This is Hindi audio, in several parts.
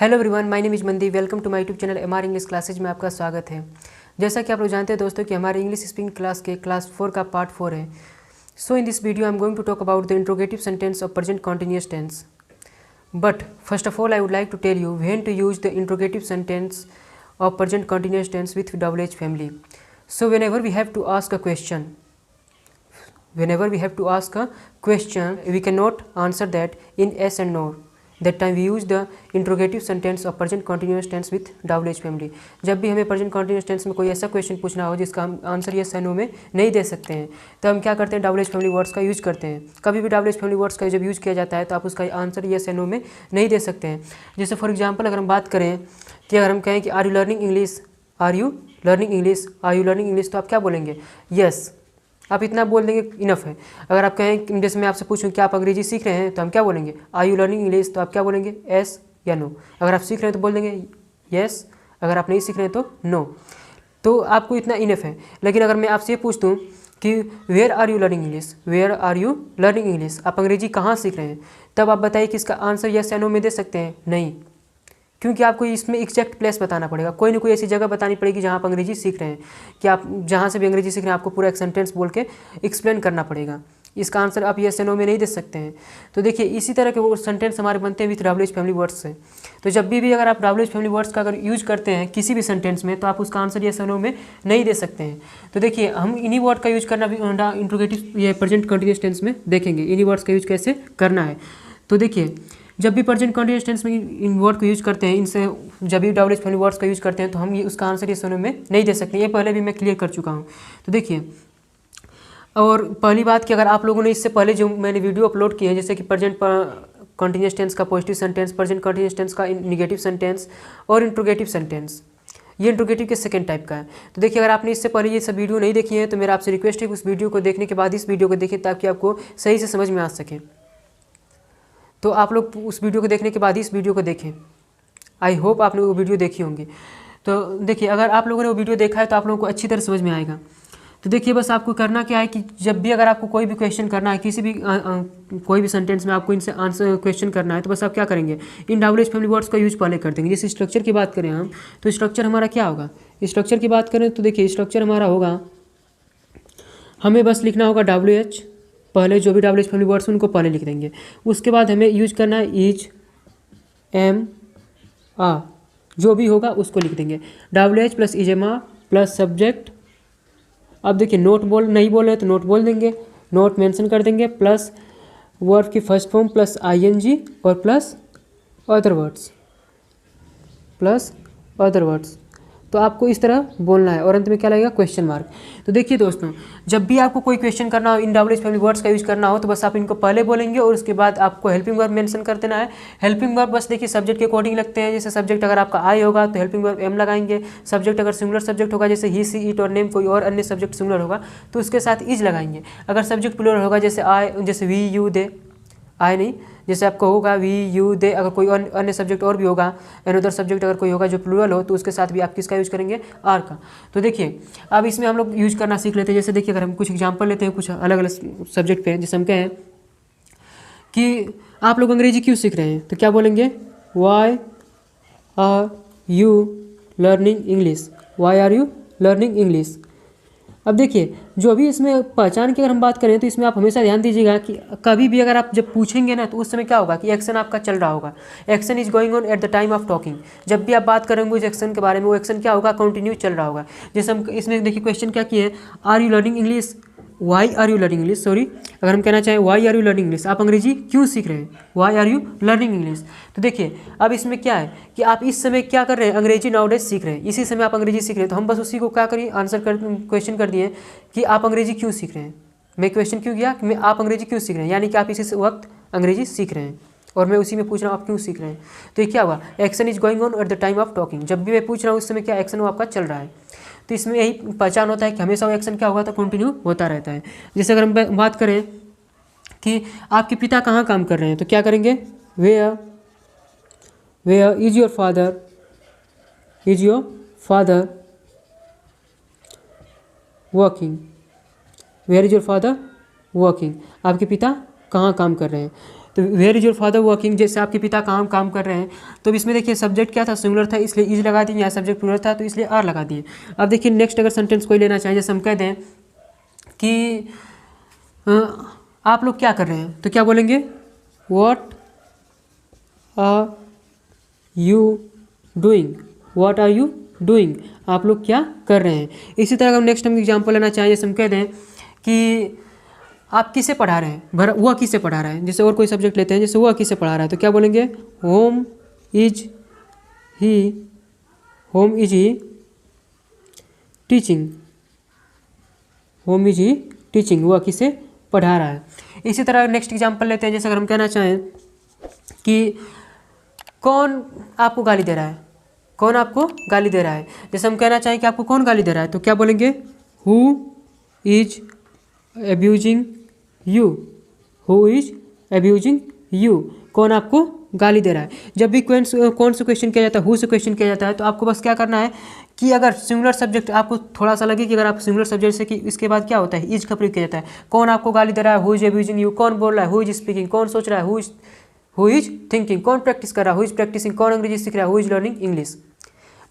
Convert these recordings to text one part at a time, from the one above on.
Hello everyone, my name is Mandeep. Welcome to my YouTube channel MR English classes में आपका स्वागत है। जैसा कि आप लोग जानते हैं दोस्तों कि हमारे इंग्लिश स्पीकिंग क्लास के क्लास 4 का पार्ट 4 है। So in this video I am going to talk about the interrogative sentence of present continuous tense. But first of all I would like to tell you when to use the interrogative sentence of present continuous tense with WH family. So whenever we have to ask a question, we cannot answer that in yes and no. That time we use the interrogative sentence of present continuous tense with WH family. जब भी हमें present continuous tense में कोई ऐसा क्वेश्चन पूछना हो जिसका हम आंसर yes या no में नहीं दे सकते हैं, तो हम क्या करते हैं, WH family वर्ड्स का यूज़ करते हैं। कभी भी WH family वर्ड्स का जब यूज़ किया जाता है तो आप उसका आंसर yes या no में नहीं दे सकते हैं। जैसे फॉर एग्जाम्पल अगर हम बात करें कि अगर हम कहें कि are you learning English, are you learning English, are you learning English, तो आप क्या बोलेंगे, यस। आप इतना बोल देंगे इनफ है। अगर आप कहें, जैसे मैं आपसे पूछूं कि आप अंग्रेजी सीख रहे हैं, तो हम क्या बोलेंगे, आर यू लर्निंग इंग्लिश, तो आप क्या बोलेंगे, एस या नो। अगर आप सीख रहे हैं तो बोल देंगे यस, अगर आप नहीं सीख रहे हैं तो नो। तो आपको इतना इनफ है। लेकिन अगर मैं आपसे ये पूछता हूँ कि where are you learning English, where are you learning English, आप अंग्रेजी कहाँ सीख रहे हैं, तब आप बताइए कि इसका आंसर यस या नो में दे सकते हैं, नहीं, क्योंकि आपको इसमें एग्जैक्ट प्लेस बताना पड़ेगा। कोई ना कोई ऐसी जगह बतानी पड़ेगी जहाँ आप अंग्रेजी सीख रहे हैं, कि आप जहाँ से भी अंग्रेजी सीख रहे हैं आपको पूरा एक सेंटेंस बोल के एक्सप्लेन करना पड़ेगा। इसका आंसर आप यस या नो में नहीं दे सकते हैं। तो देखिए इसी तरह के वो सेंटेंस हमारे बनते हैं विथ WH फैमिली वर्ड्स से। तो जब भी अगर आप WH फैमिली वर्ड्स का अगर यूज करते हैं किसी भी सेंटेंस में, तो आप उसका आंसर यस या नो में नहीं दे सकते हैं। तो देखिए हम इन्हीं वर्ड का यूज करना भी इंट्रोगेटिव ये प्रेजेंट कंटिन्यूअस टेंस में देखेंगे, इन्हीं वर्ड्स का यूज कैसे करना है। तो देखिए जब भी प्रेजेंट कंटिन्यूअस टेंस में इन वर्ड को यूज करते हैं, इनसे जब भी WH फैमिली वर्ड्स का यूज करते हैं, तो हम ये उसका आंसर ये सुनने में नहीं दे सकते। ये पहले भी मैं क्लियर कर चुका हूँ। तो देखिए, और पहली बात कि अगर आप लोगों ने इससे पहले जो मैंने वीडियो अपलोड किए हैं, जैसे कि प्रेजेंट कंटिन्यूअस टेंस का positive sentence, present continuous tense का निगेटिव सेंटेंस और इंट्रोगेटिव सेंटेंस, ये इंट्रोगेटिव के सेकंड टाइप का है। तो देखिए अगर आपने इससे पहले ये सब वीडियो नहीं देखी है, तो मेरा आपसे रिक्वेस्ट है कि उस वीडियो को देखने के बाद इस वीडियो को देखें, ताकि आपको सही से समझ में आ सके। तो आप लोग उस वीडियो को देखने के बाद इस वीडियो को देखें। आई होप आप लोग वो वीडियो देखी होंगी। तो देखिए अगर आप लोगों ने वो वीडियो देखा है तो आप लोगों को अच्छी तरह समझ में आएगा। तो देखिए बस आपको करना क्या है कि जब भी अगर आपको कोई भी क्वेश्चन करना है, किसी भी कोई भी सेंटेंस में आपको इनसे आंसर क्वेश्चन करना है, तो बस आप क्या करेंगे, इन WH फैमिली वर्ड्स का यूज पहले कर देंगे। जैसे स्ट्रक्चर की बात करें हम, तो स्ट्रक्चर हमारा क्या होगा, स्ट्रक्चर की बात करें तो देखिए स्ट्रक्चर हमारा होगा, हमें बस लिखना होगा WH, पहले जो भी WH फैमिली वर्ड्स उनको पहले लिख देंगे। उसके बाद हमें यूज करना है इज, एम, आ, जो भी होगा उसको लिख देंगे। WH plus is am are plus subject. अब देखिए नोट नहीं बोल रहे तो नोट बोल देंगे, नोट मेंशन कर देंगे, प्लस वर्ब की फर्स्ट फॉर्म प्लस ING और प्लस अदर वर्ड्स, तो आपको इस तरह बोलना है। और अंत में क्या लगेगा, क्वेश्चन मार्क। तो देखिए दोस्तों, जब भी आपको कोई क्वेश्चन करना हो, इन WH फैमिली वर्ड्स का यूज करना हो, तो बस आप इनको पहले बोलेंगे और उसके बाद आपको हेल्पिंग वर्ब मेंशन कर देना है। हेल्पिंग वर्ब बस देखिए सब्जेक्ट के अकॉर्डिंग लगते हैं। जैसे सब्जेक्ट अगर आपका आई होगा तो हेल्पिंग वर्ब एम लगाएंगे। सब्जेक्ट अगर सिंगुलर सब्जेक्ट होगा, जैसे ही, सी, इट और नेम, कोई और अन्य सब्जेक्ट सिंगुलर होगा तो उसके साथ इज लगाएंगे। अगर सब्जेक्ट प्लूरल होगा, जैसे आई, जैसे वी, यू, दे, आई नहीं, जैसे आपको होगा वी, यू, दे, अगर कोई अन्य सब्जेक्ट और भी होगा, अनदर सब्जेक्ट अगर कोई होगा जो प्लूरल हो, तो उसके साथ भी आप किसका यूज करेंगे, आर का। तो देखिए अब इसमें हम लोग यूज करना सीख लेते हैं। जैसे देखिए अगर हम कुछ एग्जांपल लेते हैं कुछ अलग अलग सब्जेक्ट पे, जैसे हम कहें कि आप लोग अंग्रेजी क्यों सीख रहे हैं, तो क्या बोलेंगे, why are you learning English, why are you learning English. अब देखिए जो भी इसमें पहचान की अगर हम बात करें, तो इसमें आप हमेशा ध्यान दीजिएगा कि कभी भी अगर आप जब पूछेंगे ना, तो उस समय क्या होगा कि एक्शन आपका चल रहा होगा। Action is going on at the time of talking. जब भी आप बात करेंगे उस एक्शन के बारे में, वो एक्शन क्या होगा, कंटिन्यू चल रहा होगा। जैसे हम इसमें देखिए क्वेश्चन क्या किए हैं, are you learning English, why are you learning English, sorry, अगर हम कहना चाहें why are you learning English, आप अंग्रेजी क्यों सीख रहे हैं, why are you learning English. तो देखिए अब इसमें क्या है कि आप इस समय क्या कर रहे हैं, अंग्रेजी नाउडेज सीख रहे हैं, इसी समय आप अंग्रेजी सीख रहे हैं। तो हम बस उसी को क्या करिए, क्वेश्चन कर दिए कि आप अंग्रेजी क्यों सीख रहे हैं। मैं क्वेश्चन क्यों किया कि आप अंग्रेजी क्यों सीख रहे हैं, यानी कि आप इसी वक्त अंग्रेजी सीख रहे हैं, और मैं उसी में पूछ रहा हूँ आप क्यों सीख रहे हैं। तो ये क्या हुआ, action is going on at the time of talking. जब भी मैं पूछ रहा हूँ उस समय क्या एक्शन वो आपका चल रहा है। तो इसमें यही पहचान होता है कि हमेशा वो एक्शन क्या होगा, तो कंटिन्यू होता रहता है। जैसे अगर हम बात करें कि आपके पिता कहाँ काम कर रहे हैं, तो क्या करेंगे, where is your father working, where is your father working, आपके पिता कहाँ काम कर रहे हैं। तो where is your father working, जैसे आपके पिता काम कर रहे हैं। तो इसमें देखिए सब्जेक्ट क्या था, सिंगुलर था, इसलिए इज लगा दिए, यहाँ सब्जेक्ट प्लूरल था तो इसलिए आर लगा दिए। अब देखिए नेक्स्ट अगर सेंटेंस कोई लेना चाहिए, जैसे हम कह दें कि आप लोग क्या कर रहे हैं, तो क्या बोलेंगे, what are you doing, what are you doing, आप लोग क्या कर रहे हैं। इसी तरह हम नेक्स्ट हम एग्जाम्पल लेना चाहिए, जैसे हम कह दें कि आप किसे पढ़ा रहे हैं, वह किसे पढ़ा रहा है, जैसे और कोई सब्जेक्ट लेते हैं, जैसे वह किसे पढ़ा रहा है, तो क्या बोलेंगे, home is he teaching, home is he teaching, वह किसे पढ़ा रहा है। इसी तरह नेक्स्ट एग्जाम्पल लेते हैं, जैसे अगर हम कहना चाहें कि कौन आपको गाली दे रहा है, कौन आपको गाली दे रहा है, जैसे हम कहना चाहें कि आपको कौन गाली दे रहा है, तो क्या बोलेंगे, who is abusing you, who is abusing you, कौन आपको गाली दे रहा है। जब भी कौन से क्वेश्चन किया जाता है, हु से क्वेश्चन किया जाता है, तो आपको बस क्या करना है कि अगर सिंगुलर सब्जेक्ट आपको थोड़ा सा लगे कि अगर आप सिंगुलर सब्जेक्ट से कि इसके बाद क्या होता है, इज का प्रयोग किया जाता है, कौन आपको गाली दे रहा है, हु इज अब्यूजिंग यू, कौन बोल रहा है, हु इज स्पीकिंग, कौन सोच रहा है, हु इज थिंकिंग, कौन प्रैक्टिस कर रहा है, हु इज प्रैक्टिसिंग, कौन अंग्रेजी सीख रहा है, हु इज लर्निंग इंग्लिश।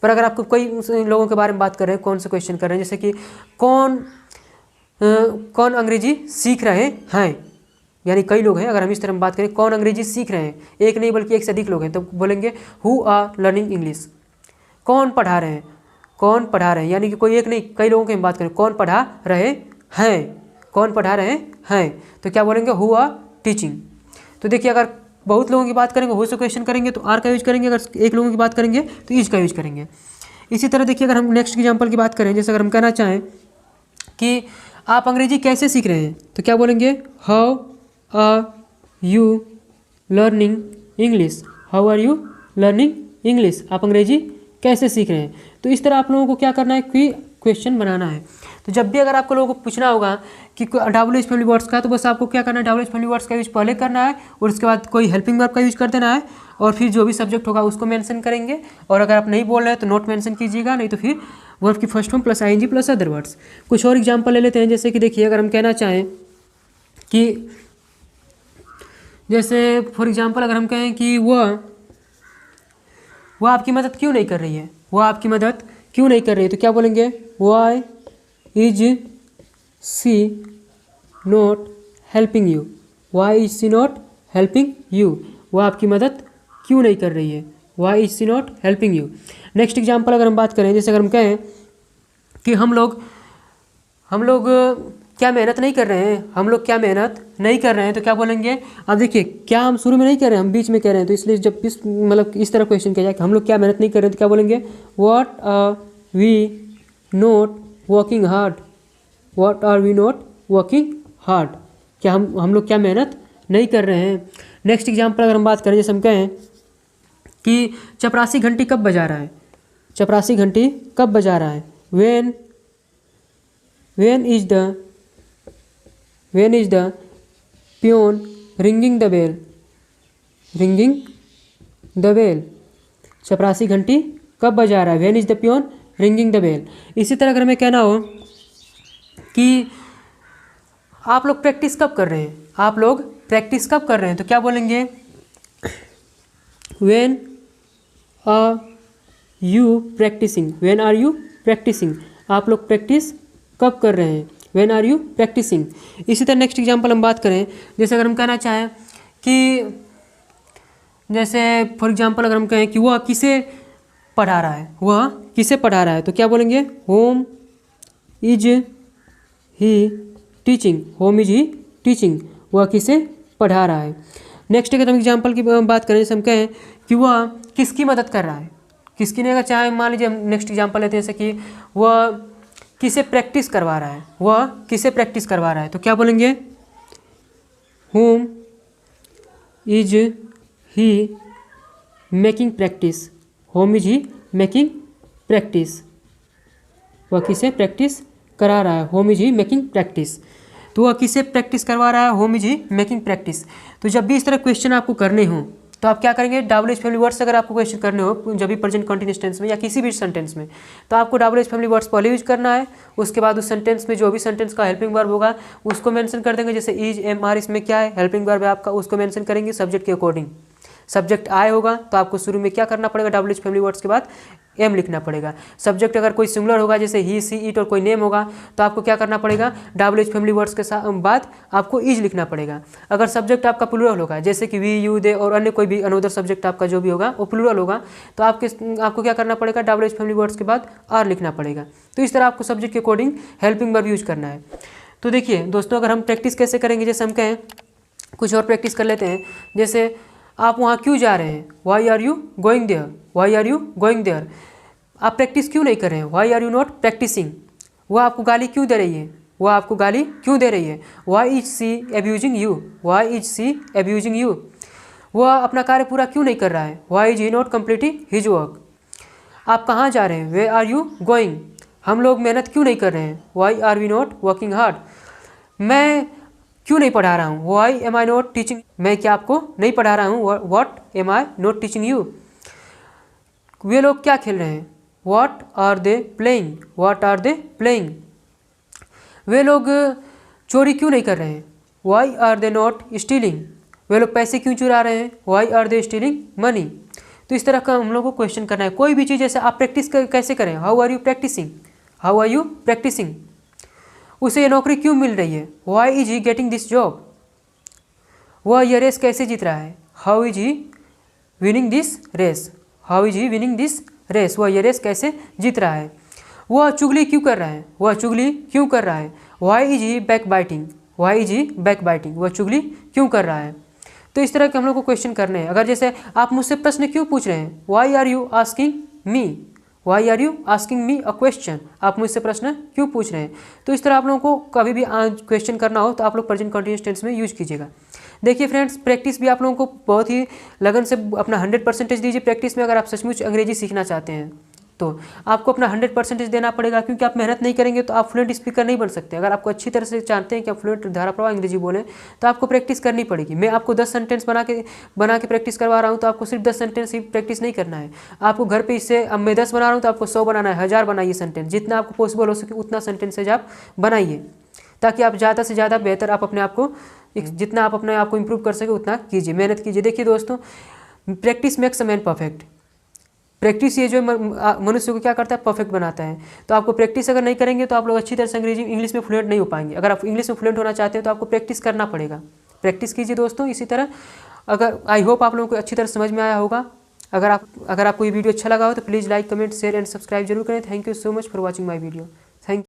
पर अगर आपको कई लोगों के बारे में बात कर रहे हैं, कौन से क्वेश्चन कर रहे हैं, जैसे कि कौन अंग्रेजी सीख रहे हैं, यानी कई लोग हैं, अगर हम इस तरह बात करें कौन अंग्रेजी सीख रहे हैं, एक नहीं बल्कि एक से अधिक लोग हैं, तो बोलेंगे हु आर लर्निंग इंग्लिश। कौन पढ़ा रहे हैं, कौन पढ़ा रहे हैं, यानी कि कोई एक नहीं कई लोगों की हम बात करें, कौन पढ़ा रहे हैं, कौन पढ़ा रहे हैं, तो क्या बोलेंगे, हु आर टीचिंग। तो देखिए अगर बहुत लोगों की बात करेंगे हु से क्वेश्चन करेंगे तो आर का यूज करेंगे, अगर एक लोगों की बात करेंगे तो इज का यूज करेंगे। इसी तरह देखिए अगर हम नेक्स्ट एग्जांपल की बात करें, जैसे अगर हम कहना चाहें कि आप अंग्रेजी कैसे सीख रहे हैं, तो क्या बोलेंगे, how are you learning English, how are you learning English, आप अंग्रेजी कैसे सीख रहे हैं। तो इस तरह आप लोगों को क्या करना है कि क्वेश्चन बनाना है। तो जब भी अगर आपको लोगों को पूछना होगा कि WH फैमिली वर्ड्स का, तो बस आपको क्या करना है, WH फैमिली वर्ड्स का यूज पहले करना है और उसके बाद कोई हेल्पिंग वर्ब का यूज कर देना है और फिर जो भी सब्जेक्ट होगा उसको मेंशन करेंगे। और अगर आप नहीं बोल रहे हैं तो नोट मेंशन कीजिएगा, नहीं तो फिर वर्ब की first form plus ING plus other words. कुछ और एग्जाम्पल ले लेते हैं, जैसे कि देखिए अगर हम कहना चाहें कि जैसे फॉर एग्जाम्पल अगर हम कहें कि वह आपकी मदद क्यों नहीं कर रही है, वह आपकी मदद क्यों नहीं कर रही है, तो क्या बोलेंगे, why is she not helping you, why is she not helping you, वह आपकी मदद क्यों नहीं कर रही है, why is she not helping you. Next example अगर हम बात करें, जैसे अगर हम कहें कि हम लोग क्या मेहनत नहीं कर रहे हैं, हम लोग क्या मेहनत नहीं कर रहे हैं, तो क्या बोलेंगे। अब देखिए क्या हम शुरू में नहीं कह रहे हैं, हम बीच में कह रहे हैं, तो इसलिए जब इस तरह क्वेश्चन किया जाए कि हम लोग क्या मेहनत नहीं कर रहे हैं, तो क्या बोलेंगे, what are we not working hard, what are we not working hard, क्या हम लोग क्या मेहनत नहीं कर रहे हैं। नेक्स्ट एग्जाम्पल अगर हम बात करें, जैसे हम कहें कि चपरासी घंटी कब बजा रहा है, चपरासी घंटी कब बजा रहा है, when is the peon ringing the bell, ringing the bell, चपरासी घंटी कब बजा रहा है, when is the peon ringing the bell। इसी तरह अगर हमें कहना हो कि आप लोग प्रैक्टिस कब कर रहे हैं, आप लोग प्रैक्टिस कब कर रहे हैं, तो क्या बोलेंगे, when are you practicing, when are you practicing, आप लोग प्रैक्टिस कब कर रहे हैं, when are you practicing। इसी तरह नेक्स्ट एग्जाम्पल हम बात करें, जैसे अगर हम कहना चाहें कि जैसे फॉर एग्जाम्पल अगर हम कहें कि वह किसे पढ़ा रहा है, वह किसे पढ़ा रहा है, तो क्या बोलेंगे, home is he teaching, home is he teaching, वह किसे पढ़ा रहा है। नेक्स्ट अगर हम एग्जाम्पल की बात करें, जैसे हम कहें कि वह किसकी मदद कर रहा है, किसकी नहीं, अगर चाहे मान लीजिए हम नेक्स्ट एग्जाम्पल लेते हैं, जैसे कि वह किसे प्रैक्टिस करवा रहा है, वह किसे प्रैक्टिस करवा रहा है, तो क्या बोलेंगे, home is he making practice, home is he making practice, वह किसे प्रैक्टिस करा रहा है, home is he making practice. तो वह किसे प्रैक्टिस करवा रहा है, home is he making practice. तो जब भी इस तरह क्वेश्चन आपको करने हों तो आप क्या करेंगे, WH फैमिली वर्ड्स अगर आपको क्वेश्चन करने हो जब भी प्रेजेंट कंटिन्यूअस टेंस में या किसी भी सेंटेंस में, तो आपको WH फैमिली वर्ड्स पहले यूज करना है। उसके बाद उस सेंटेंस में जो भी सेंटेंस का हेल्पिंग वर्ब होगा उसको मेंशन कर देंगे। जैसे इज, एम, आर, इसमें क्या है, हेल्पिंग वर्ब है आपका, उसको मेंशन करेंगे सब्जेक्ट के अकॉर्डिंग। सब्जेक्ट आय होगा तो आपको शुरू में क्या करना पड़ेगा, WH फैमिली वर्ड्स के बाद एम लिखना पड़ेगा। सब्जेक्ट अगर कोई सिंगुलर होगा जैसे ही, सी, इट और कोई नेम होगा तो आपको क्या करना पड़ेगा, WH फैमिली वर्ड्स के साथ बाद आपको इज लिखना पड़ेगा। अगर सब्जेक्ट आपका प्लूरल होगा जैसे कि वी, यू, दे और अन्य कोई भी अनदर सब्जेक्ट आपका जो भी होगा वो प्लूरल होगा तो आपको क्या करना पड़ेगा, WH फैमिली वर्ड्स के बाद आर लिखना पड़ेगा। तो इस तरह आपको सब्जेक्ट के अकॉर्डिंग हेल्पिंग वर्ब यूज करना है। तो देखिए दोस्तों, अगर हम प्रैक्टिस कैसे करेंगे, जैसे हम कहें कुछ और प्रैक्टिस कर लेते हैं। जैसे आप वहाँ क्यों जा रहे हैं, why are you going there, why are you going there. आप प्रैक्टिस क्यों नहीं कर रहे हैं, why are you not practising. वह आपको गाली क्यों दे रही है, वह आपको गाली क्यों दे रही है, why is she abusing you, why is she abusing you. वह अपना कार्य पूरा क्यों नहीं कर रहा है, why is he not completing his work. आप कहाँ जा रहे हैं, वे आर यू गोइंग। हम लोग मेहनत क्यों नहीं कर रहे हैं, why are we not working hard. मैं क्यों नहीं पढ़ा रहा हूँ, why am I not teaching. मैं क्या आपको नहीं पढ़ा रहा हूँ, what am I not teaching you. वे लोग क्या खेल रहे हैं, what are they playing, what are they playing. वे लोग चोरी क्यों नहीं कर रहे हैं, why are they not stealing. वे लोग पैसे क्यों चुरा रहे हैं, why are they stealing money. तो इस तरह का हम लोग को क्वेश्चन करना है। कोई भी चीज़ जैसे आप प्रैक्टिस कैसे करें, how are you practising, how are you practising. उसे ये नौकरी क्यों मिल रही है, why is he getting this job. वह यह रेस कैसे जीत रहा है, how is he winning this race, how is he winning this race. वह यह रेस कैसे जीत रहा है। वह चुगली क्यों कर रहा है, वह चुगली क्यों कर रहा है, why is he back biting, why is he back biting. वह चुगली क्यों कर रहा है। तो इस तरह के हम लोग को क्वेश्चन करने हैं। अगर जैसे आप मुझसे प्रश्न क्यों पूछ रहे हैं, why are you asking me, why are you asking me a question. आप मुझसे प्रश्न क्यों पूछ रहे हैं। तो इस तरह आप लोगों को कभी भी क्वेश्चन करना हो तो आप लोग प्रेजेंट कंटीन्यूअस टेंस में यूज कीजिएगा। देखिए फ्रेंड्स, प्रैक्टिस भी आप लोगों को बहुत ही लगन से अपना 100% दीजिए प्रैक्टिस में। अगर आप सचमुच अंग्रेजी सीखना चाहते हैं तो आपको अपना 100% देना पड़ेगा, क्योंकि आप मेहनत नहीं करेंगे तो आप फ्लुएंट स्पीकर नहीं बन सकते। अगर आपको अच्छी तरह से चाहते हैं कि आप फ्लुएंट धारा प्रवाह अंग्रेजी बोलें तो आपको प्रैक्टिस करनी पड़ेगी। मैं आपको 10 सेंटेंस बना के प्रैक्टिस करवा रहा हूँ तो आपको सिर्फ 10 सेंटेंस ही प्रैक्टिस नहीं करना है। आपको घर पे इससे, अब मैं 10 बना रहा हूँ तो आपको 100 बनाना है, 1000 बनाइए सेंटेंस। जितना आपको पॉसिबल हो सके उतना सेंटेंसेज आप बनाइए, ताकि आप ज़्यादा से ज़्यादा बेहतर आप अपने आप को, जितना आप अपने आप को इम्प्रूव कर सके उतना कीजिए, मेहनत कीजिए। देखिए दोस्तों, practice makes a man perfect. Practice ये जो मनुष्य को क्या करता है, परफेक्ट बनाता है। तो आपको प्रैक्टिस अगर नहीं करेंगे तो आप लोग अच्छी तरह से अंग्रेजी इंग्लिश में फ्लुएंट नहीं हो पाएंगे। अगर आप इंग्लिश में फ्लुएंट होना चाहते हैं तो आपको प्रैक्टिस करना पड़ेगा। प्रैक्टिस कीजिए दोस्तों। इसी तरह अगर आई होप आप लोगों को अच्छी तरह समझ में आया होगा। अगर आपको ये वीडियो अच्छा लगा हो तो please like, comment, share and subscribe जरूर करें। Thank you so much for watching my video.